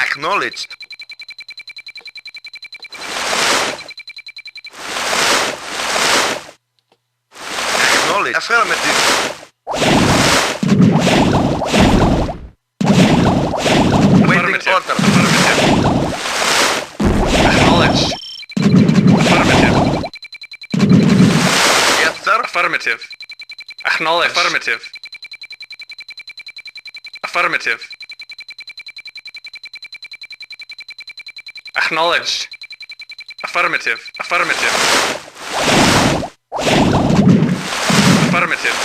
Acknowledged. Acknowledged. Affirmative. Waiting order. Acknowledged. Affirmative. Yes, sir. Affirmative. Acknowledge. Affirmative. Affirmative. Acknowledge. Affirmative. Affirmative. Affirmative.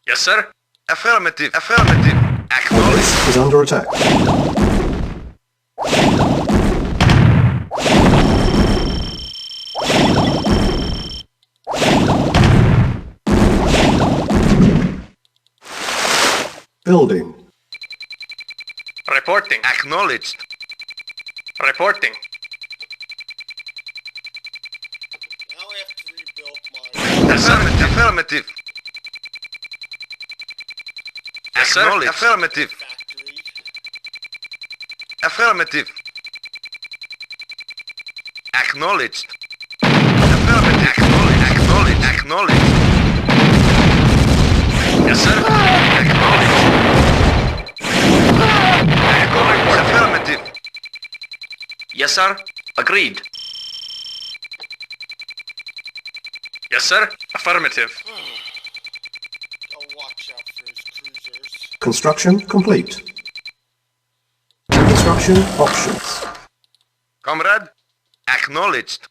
Yes, sir. Affirmative. Affirmative. Our Acknowledged. base is under attack. Building. Reporting. Acknowledged. Reporting. Now I have to rebuild my Yes, sir. Affirmative. Yes, sir. Acknowledged. Affirmative. factory. Affirmative. Acknowledged. Affirmative. Acknowledged. Acknowledged. Acknowledged. Yes, sir. Acknowledged. Acknowledged. Affirmative. Yes, sir. Agreed. Yes, sir. Affirmative. I'll watch out for his cruisers. Construction complete. Construction options. Comrade. Acknowledged.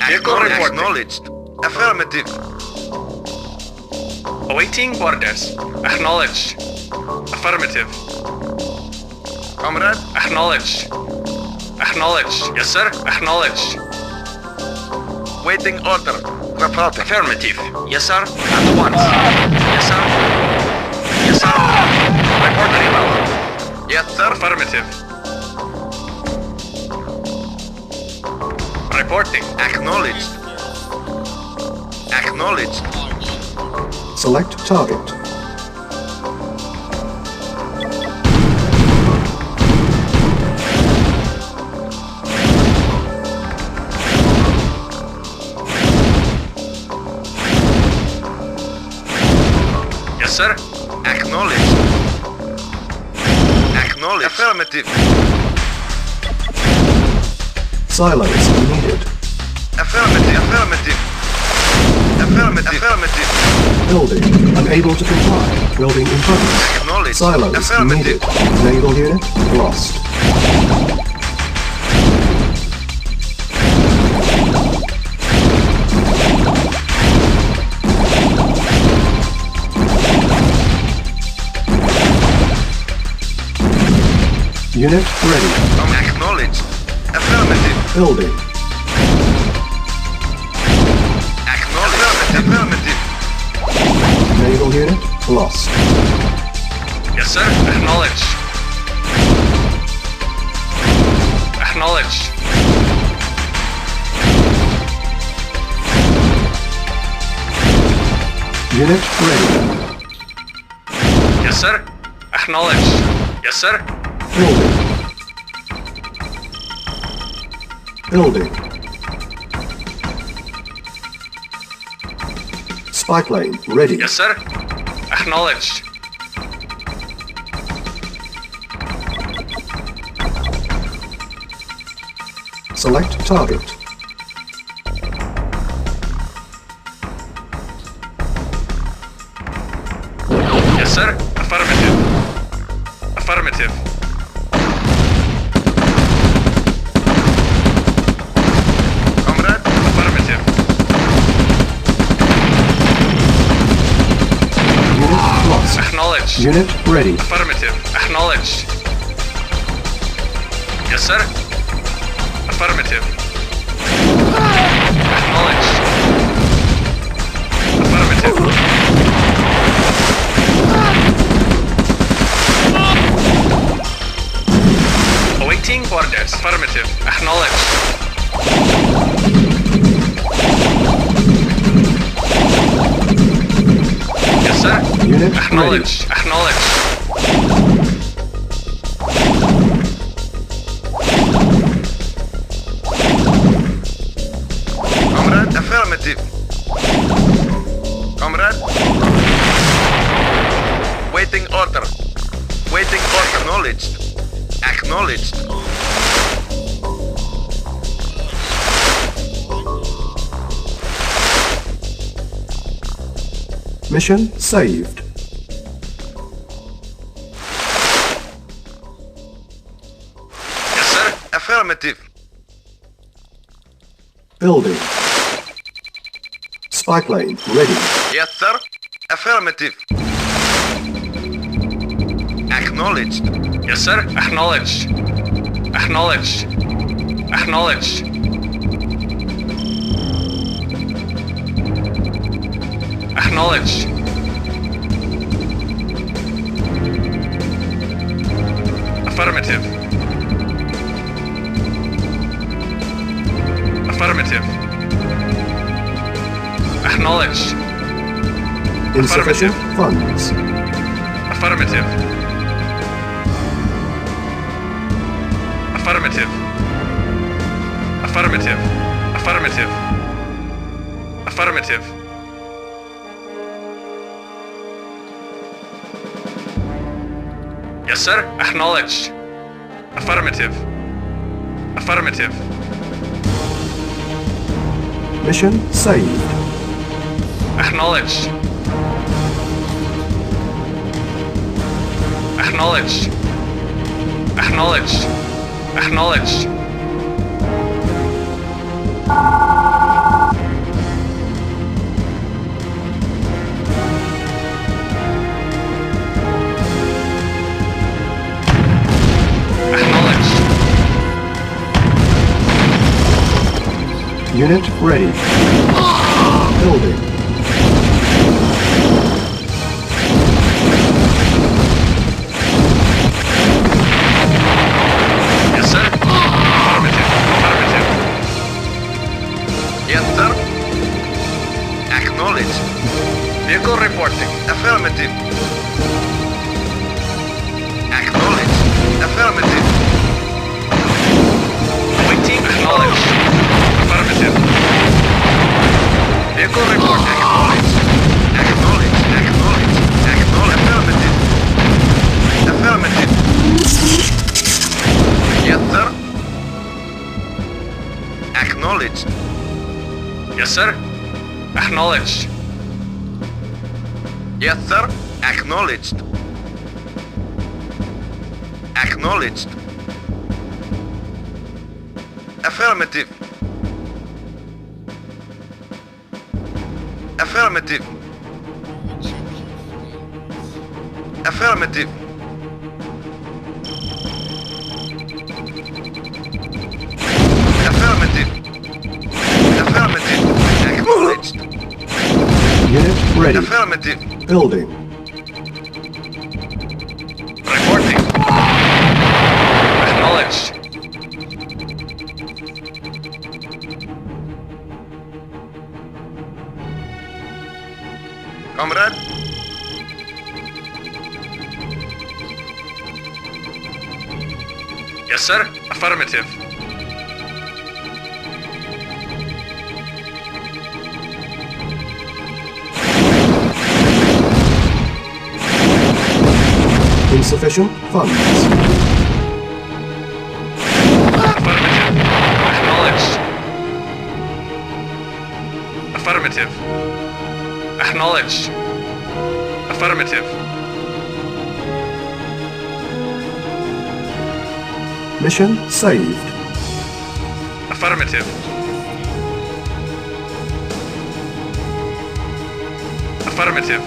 Acknowledged. Acknowledged. Affirmative. Awaiting orders. Acknowledge. Affirmative. Comrade. Acknowledge. Acknowledge. Yes, sir. Acknowledge. Waiting order. Reporting. Affirmative. Yes, sir. At once. Yes, sir. Yes, sir. Reporting well. Yes, sir. Affirmative. Reporting. Acknowledged. Acknowledged. Select target. Yes, sir. Acknowledged. Acknowledged. Affirmative. Silos needed. Affirmative. Affirmative. Affirmative. Affirmative. Building unable to comply. Building in progress. Acknowledged. Silos Affirmative. needed. Naval unit lost. Unit ready. Acknowledged. Affirmative. Building. Acknowledged. Affirmative. Naval unit lost. Yes, sir. Acknowledge. Acknowledge. Unit ready. Yes, sir. Acknowledge. Yes, sir. Building. Building. Spy plane ready. Yes, sir. Acknowledge. Select target. Yes, sir. Affirmative. Affirmative. Comrade. Affirmative. Unit lost. Acknowledge. Unit ready. Affirmative. Acknowledge. Yes, sir. Affirmative. Acknowledge. Affirmative. Awaiting Affirmative. Acknowledged. Yes, sir. Unit Acknowledged. Acknowledged. Comrade, affirmative. Comrade. Waiting order. Waiting order. Acknowledged. Acknowledged. Mission saved. Yes, sir. Affirmative. Building. Spy plane ready. Yes, sir. Affirmative. Acknowledged. Yes, sir. Acknowledged. Acknowledged. Acknowledged. Acknowledged. Affirmative. Affirmative. Acknowledged. Insufficient funds. Affirmative. Affirmative. Affirmative. Affirmative. Affirmative. Yes, sir. Acknowledged. Affirmative. Affirmative. Mission saved. Acknowledged. Acknowledged. Acknowledged. Acknowledged. Acknowledged. Unit ready. Building. Yes, sir. Affirmative. Affirmative. Yes, sir. Acknowledged. Vehicle reporting. Affirmative. Acknowledged. Affirmative. Waiting. Acknowledged. Affirmative. Vehicle reporting. Acknowledged. Acknowledged. Acknowledged. Acknowledged. Affirmative. Affirmative. Yes, sir. Acknowledged. Yes, sir. Acknowledged. Yes, sir. Acknowledged. Acknowledged. Affirmative. Affirmative. Affirmative. Affirmative. Affirmative. Acknowledged. Unit ready. Affirmative. Building. Reporting. Acknowledged. Comrade. Yes, sir. Affirmative. Insufficient funds. Affirmative. Acknowledged. Affirmative. Acknowledged. Affirmative. Mission saved. Affirmative. Affirmative.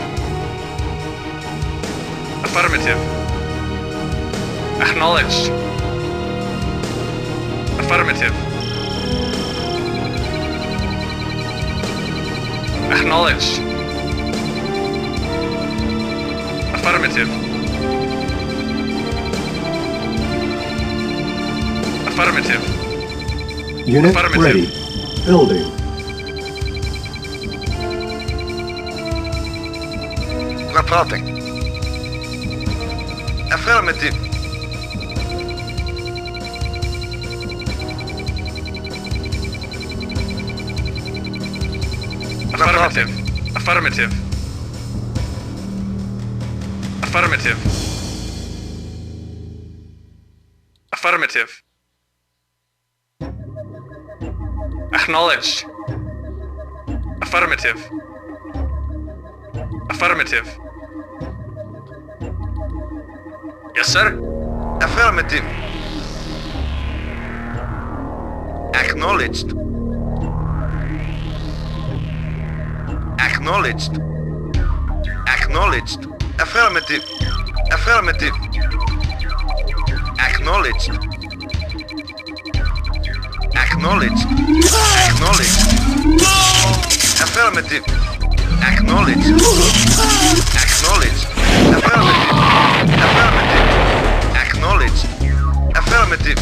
Affirmative. Acknowledged. Affirmative. Acknowledged. Affirmative. Affirmative. Unit Affirmative. ready. Building. Reporting. Affirmative. Affirmative. Affirmative. Affirmative. Affirmative. Acknowledged. Affirmative. Affirmative. Yes, sir. Affirmative. Acknowledged. Acknowledged. Acknowledged. Affirmative. Affirmative. Acknowledged. Acknowledged. Acknowledged. Affirmative. Acknowledged. Acknowledged. Affirmative. Affirmative. Acknowledged. Affirmative.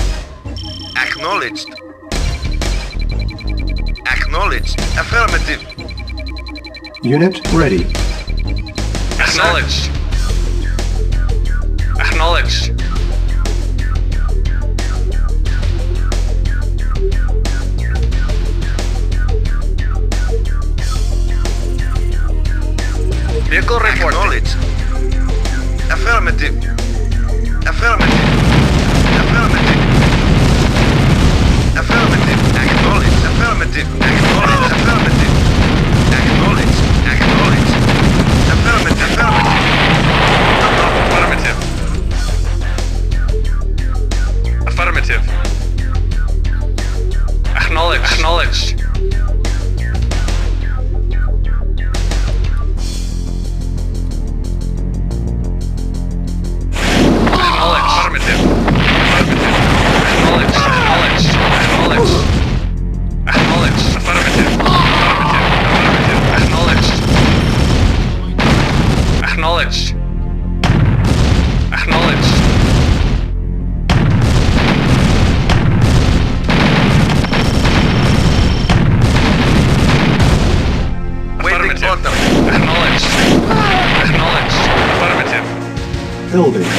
Acknowledged. Acknowledged. Affirmative. Unit ready. Acknowledged. Acknowledged. Vehicle reported. Acknowledged. Affirmative. Affirmative. Affirmative. Affirmative. Acknowledged. Affirmative. Acknowledged. Affirmative. Acknowledged. Acknowledged. Affirmative. Affirmative. Affirmative. Acknowledged. Acknowledged. Affirmative. Affirmative. Acknowledged. Acknowledged. Acknowledged. Acknowledged. Affirmative. Affirmative. Affirmative. Acknowledged. Acknowledged. Acknowledged. Waiting Affirmative. order. Acknowledged. Acknowledged. Affirmative. Building.